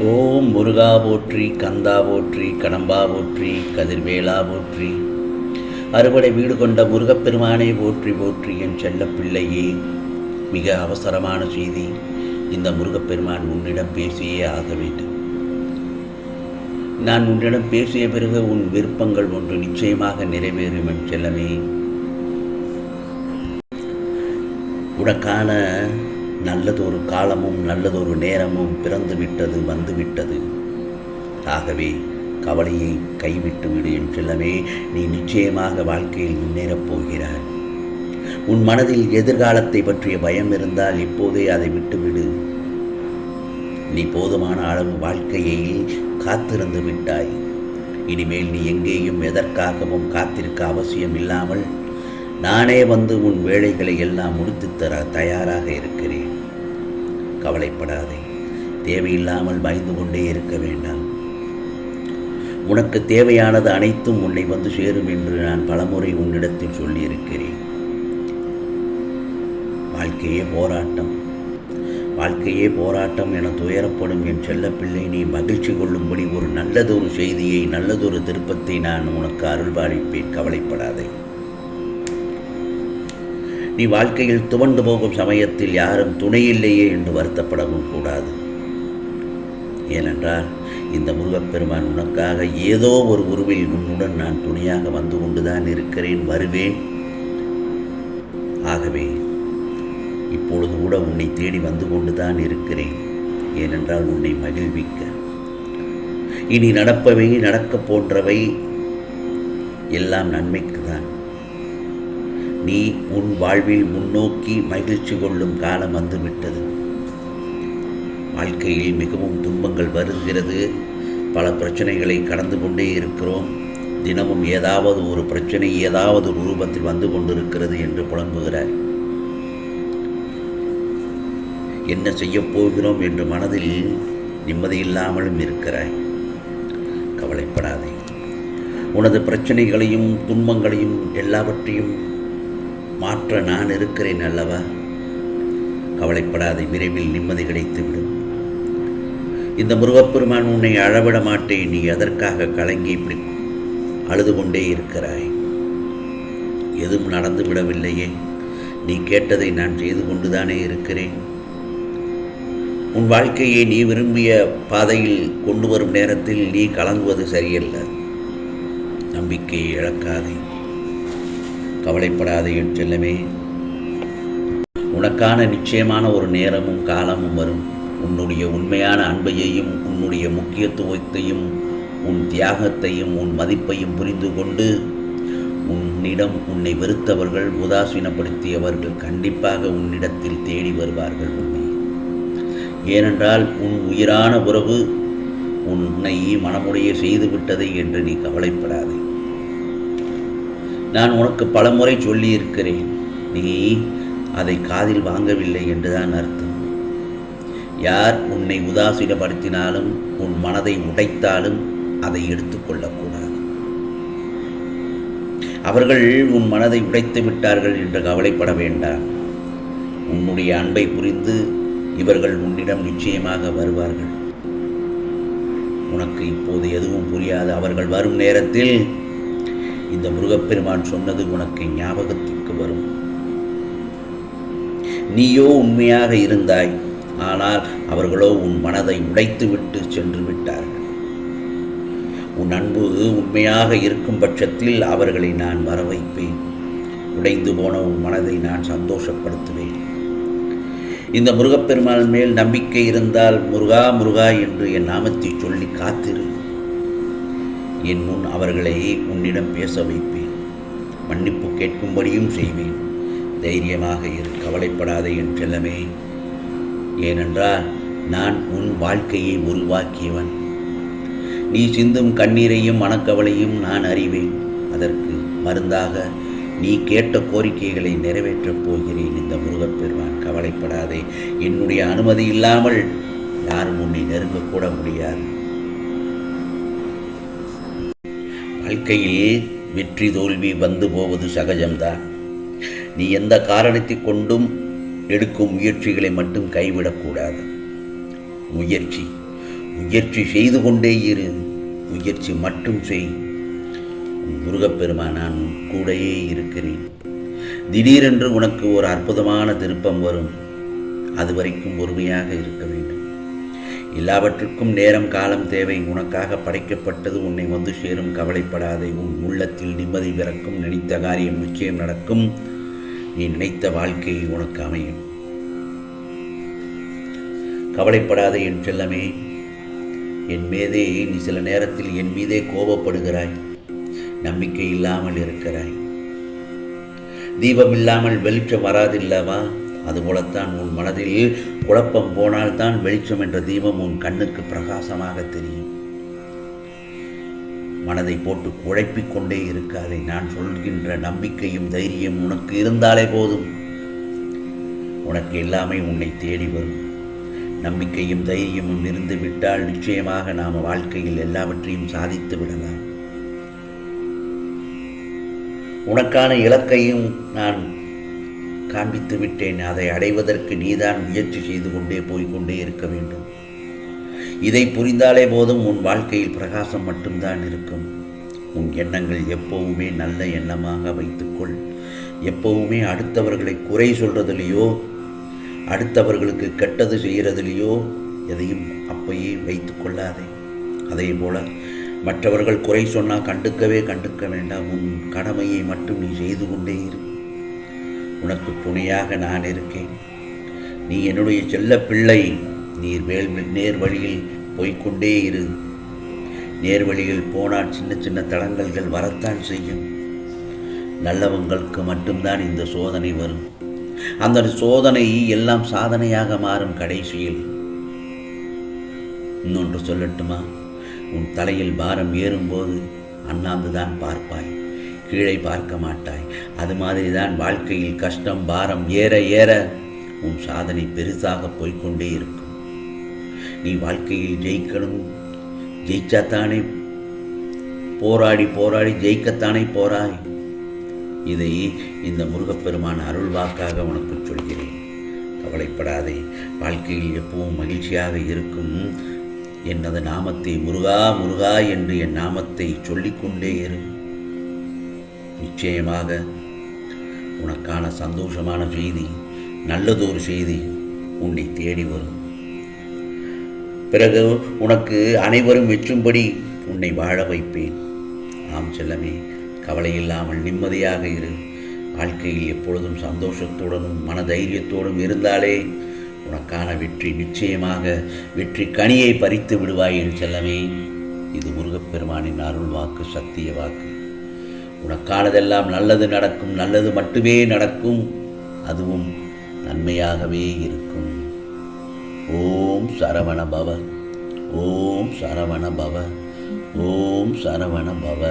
ஓம் முருகா போற்றி, கந்தா போற்றி, கடம்பா போற்றி, கதிர்வேலா போற்றி. அறுபடை வீடு கொண்ட முருகப்பெருமானை போற்றி போற்றி. என் செல்லப்பிள்ளையே, மிக அவசரமான செய்தி. இந்த முருகப்பெருமான் உன்னிடம் பேசியே ஆக வேண்டும். நான் உன்னிடம் பேசிய பிறகு உன் விருப்பங்கள் ஒன்று நிச்சயமாக நிறைவேறும் என் செல்லமே. உனக்கான நல்லதொரு காலமும் நல்லதொரு நேரமும் பிறந்துவிட்டது, வந்துவிட்டது. ஆகவே கவலையை கைவிட்டு விடு என் செல்லமே. நீ நிச்சயமாக வாழ்க்கையில் முன்னேறப் போகிறாய். உன் மனதில் எதிர்காலத்தை பற்றிய பயம் இருந்தால் இப்போதே அதை விட்டுவிடு. நீ போதுமான அளவு வாழ்க்கையை காத்திருந்து விட்டாய். இனிமேல் நீ எங்கேயும் எதற்காகவும் காத்திருக்க அவசியம் இல்லாமல் நானே வந்து உன் வேலைகளை எல்லாம் முடித்து தர தயாராக இருக்கிறேன். கவலைப்படாதே. தேவையில்லாமல் பயந்து கொண்டே இருக்க வேண்டாம். உனக்கு தேவையானது அனைத்தும் உன்னை வந்து சேரும் என்று நான் பலமுறை உன்னிடத்தில் சொல்லியிருக்கிறேன். வாழ்க்கையே போராட்டம், வாழ்க்கையே போராட்டம் என துயரப்படும் என் செல்லப்பிள்ளை, நீ மகிழ்ச்சி கொள்ளும்படி ஒரு நல்லதொரு செய்தியை, நல்லதொரு திருப்பத்தை நான் உனக்கு அருள்பாலிப்பேன். கவலைப்படாதே. நீ வாழ்க்கையில் துவண்டு போகும் சமயத்தில் யாரும் துணையில்லையே என்று வருத்தப்படவும் கூடாது. ஏனென்றால் இந்த முருகப்பெருமான் உனக்காக ஏதோ ஒரு உருவில் உன்னுடன் நான் துணையாக வந்து கொண்டுதான் இருக்கிறேன், வருவேன். ஆகவே இப்பொழுது கூட உன்னை தேடி வந்து கொண்டுதான் இருக்கிறேன். ஏனென்றால் உன்னை மகிழ்விக்க. இனி நடப்பவை, நடக்கப் போன்றவை எல்லாம் நன்மைக்குதான். நீ உன் வாழ்வில் முன்னோக்கி மகிழ்ச்சி கொள்ளும் காலம் வந்துவிட்டது. வாழ்க்கையில் மிகவும் துன்பங்கள் வருகிறது. பல பிரச்சனைகளை கடந்து கொண்டே இருக்கிறோம். தினமும் ஏதாவது ஒரு பிரச்சனை ஏதாவது ஒரு ரூபத்தில் வந்து கொண்டிருக்கிறது என்று புலம்புகிறாய். என்ன செய்யப் போகிறோம் என்று மனதில் நிம்மதியில்லாமலும் இருக்கிறாய். கவலைப்படாதே. உனது பிரச்சனைகளையும் துன்பங்களையும் எல்லாவற்றையும் மாற்ற நான் இருக்கிறேன் அல்லவா? கவலைப்படாதே. விரைவில் நிம்மதி கிடைத்துவிடும். இந்த முருகப்பெருமான் உன்னை அழவிட மாட்டேன். நீ எதற்காக கலங்கி இப்படி அழுது கொண்டே இருக்கிறாய்? எதுவும் நடந்து விடவில்லையே. நீ கேட்டதை நான் செய்து கொண்டுதானே இருக்கிறேன். உன் வாழ்க்கையை நீ விரும்பிய பாதையில் கொண்டு வரும் நேரத்தில் நீ கலங்குவது சரியல்ல. நம்பிக்கையை இழக்காதே. கவலைப்படாதே என் செல்லமே. உனக்கான நிச்சயமான ஒரு நேரமும் காலமும் வரும். உன்னுடைய உண்மையான அன்பையையும் உன்னுடைய முக்கியத்துவத்தையும் உன் தியாகத்தையும் உன் மதிப்பையும் புரிந்து கொண்டு உன்னிடம் உன்னை வெறுத்தவர்கள், உதாசீனப்படுத்தியவர்கள் கண்டிப்பாக உன்னிடத்தில் தேடி வருவார்கள் உன்னை. ஏனென்றால் உன் உயிரான உறவு உன்னை மனமுடைய செய்துவிட்டதை என்று நீ கவலைப்படாதே. நான் உனக்கு பலமுறை சொல்லியிருக்கிறேன். நீ அதை காதில் வாங்கவில்லை என்றுதான் அர்த்தம். யார் உன்னை உதாசீனப்படுத்தினாலும் உன் மனதை உடைத்தாலும் அதை எடுத்துக்கொள்ளக்கூடாது. அவர்கள் உன் மனதை உடைத்து விட்டார்கள் என்று கவலைப்பட வேண்டாம். உன்னுடைய அன்பை புரிந்து இவர்கள் உன்னிடம் நிச்சயமாக வருவார்கள். உனக்கு இப்போது எதுவும் புரியாது. அவர்கள் வரும் நேரத்தில் இந்த முருகப்பெருமான் சொன்னது உனக்கு ஞாபகத்திற்கு வரும். நீயோ உண்மையாக இருந்தாய். ஆனால் அவர்களோ உன் மனதை உடைத்து விட்டு சென்று விட்டார்கள். உன் அன்பு உண்மையாக இருக்கும் பட்சத்தில் அவர்களை நான் வர வைப்பேன். உடைந்து போன உன் மனதை நான் சந்தோஷப்படுத்துவேன். இந்த முருகப்பெருமான் மேல் நம்பிக்கை இருந்தால் முருகா முருகா என்று என் நாமத்தை சொல்லி காத்திரு. என் முன் அவர்களை உன்னிடம் பேச வைப்பேன். மன்னிப்பு கேட்கும்படியும் செய்வேன். தைரியமாக இரு. கவலைப்படாதே என் செல்லமே. ஏனென்றால் நான் உன் வாழ்க்கையை உருவாக்கியவன். நீ சிந்தும் கண்ணீரையும் மனக்கவலையும் நான் அறிவேன். அதற்கு மருந்தாக நீ கேட்ட கோரிக்கைகளை நிறைவேற்றப் போகிறேன் இந்த முருகப்பெருமான். கவலைப்படாதே. என்னுடைய அனுமதி இல்லாமல் யாரும் உன்னை நெருங்கக்கூட முடியாது. வாழ்க்கையில் வெற்றி தோல்வி வந்து போவது சகஜம்தான். நீ எந்த காரணத்தை கொண்டும் எடுக்கும் முயற்சிகளை மட்டும் கைவிடக்கூடாது. முயற்சி முயற்சி செய்து கொண்டே இரு, முயற்சி மட்டும் செய். முருகப்பெருமான் நான் கூடையே இருக்கிறேன். திடீரென்று உனக்கு ஒரு அற்புதமான திருப்பம் வரும். அது வரைக்கும் பொறுமையாக இருக்க வேண்டும். எல்லாவற்றுக்கும் நேரம் காலம் தேவை. உனக்காக படைக்கப்பட்டது உன்னை வந்து சேரும். கவலைப்படாதே. உன் உள்ளத்தில் நிம்மதி பிறக்கும். நினைத்த காரியம் நிச்சயம் நடக்கும். நீ நினைத்த வாழ்க்கை உனக்கு அமையும். கவலைப்படாதே என் செல்லமே. என் மீதே நீ சில நேரத்தில் என் மீதே கோபப்படுகிறாய். நம்பிக்கை இல்லாமல் இருக்கிறாய். தீபம் இல்லாமல் வெளிச்சம் வராதில்லவா? அதுபோலத்தான் உன் மனதில் குழப்பம் போனால்தான் வெளிச்சம் என்ற தீபம் உன் கண்ணுக்கு பிரகாசமாக தெரியும். மனதை போட்டு குழப்பிக் கொண்டே இருக்காதே. நான் சொல்கின்ற நம்பிக்கையும் தைரியம் உனக்கு இருந்தாலே போதும். உனக்கு எல்லாமே உன்னை தேடி வரும். நம்பிக்கையும் தைரியமும் இருந்து விட்டால் நிச்சயமாக நாம் வாழ்க்கையில் எல்லாவற்றையும் சாதித்து விடலாம். உனக்கான இலக்கையும் நான் காண்பித்து விட்டேன். அதை அடைவதற்கு நீதான் முயற்சி செய்து கொண்டே போய்கொண்டே இருக்க வேண்டும். இதை புரிந்தாலே போதும். உன் வாழ்க்கையில் பிரகாசம் மட்டும்தான் இருக்கும். உன் எண்ணங்கள் எப்போவுமே நல்ல எண்ணமாக வைத்துக்கொள். எப்போவுமே அடுத்தவர்களை குறை சொல்றதிலேயோ அடுத்தவர்களுக்கு கெட்டது செய்கிறதிலேயோ எதையும் அப்பையே வைத்து கொள்ளாதே. அதே போல மற்றவர்கள் குறை சொன்னால் கண்டுக்க வேண்டாம். உன் கடமையை மட்டும் நீ செய்து கொண்டே இரு. உனக்கு துணையாக நான் இருக்கேன். நீ என்னுடைய செல்ல பிள்ளை. நேர் வழியில் போய்கொண்டே இரு. நேர் வழியில் போனால் சின்ன சின்ன தடங்கல்கள் வரத்தான் செய்யும். நல்லவங்களுக்கு மட்டும்தான் இந்த சோதனை வரும். அந்த சோதனை எல்லாம் சாதனையாக மாறும் கடைசியில். இன்னொன்று சொல்லட்டுமா? உன் தலையில் பாரம் ஏறும்போது அண்ணாந்துதான் பார்ப்பாய், கீழே பார்க்க மாட்டாய். அது மாதிரி தான் வாழ்க்கையில் கஷ்டம் பாரம் ஏற ஏற உன் சாதனை பெருசாக போய்கொண்டே இருக்கும். நீ வாழ்க்கையில் ஜெயிக்கணும். ஜெயிச்சாத்தானே போராடி ஜெயிக்கத்தானே போராய். இதை இந்த முருகப்பெருமான் அருள் வாக்காக உனக்கு சொல்கிறேன். கவலைப்படாதே. வாழ்க்கையில் எப்பவும் மகிழ்ச்சியாக இருக்கும். எனது நாமத்தை முருகா முருகா என்று என் நாமத்தை சொல்லிக்கொண்டே இரு. நிச்சயமாக உனக்கான சந்தோஷமான செய்தி, நல்லதொரு செய்தி உன்னை தேடி வரும். பிறகு உனக்கு அனைவரும் வெற்றும்படி உன்னை வாழ வைப்பேன். ஆம் செல்லமே, கவலை இல்லாமல் நிம்மதியாக இரு. வாழ்க்கையில் எப்பொழுதும் சந்தோஷத்துடனும் மனதைரியத்தோடும் இருந்தாலே உனக்கான வெற்றி நிச்சயமாக வெற்றி கனியை பறித்து விடுவாய் என் செல்லமே. இது முருகப்பெருமானின் அருள் வாக்கு, சத்திய வாக்கு. உனக்கானதெல்லாம் நல்லது நடக்கும். நல்லது மட்டுமே நடக்கும். அதுவும் நன்மையாகவே இருக்கும். ஓம் சரவண பவ. ஓம் சரவண பவ. ஓம் சரவண பவ.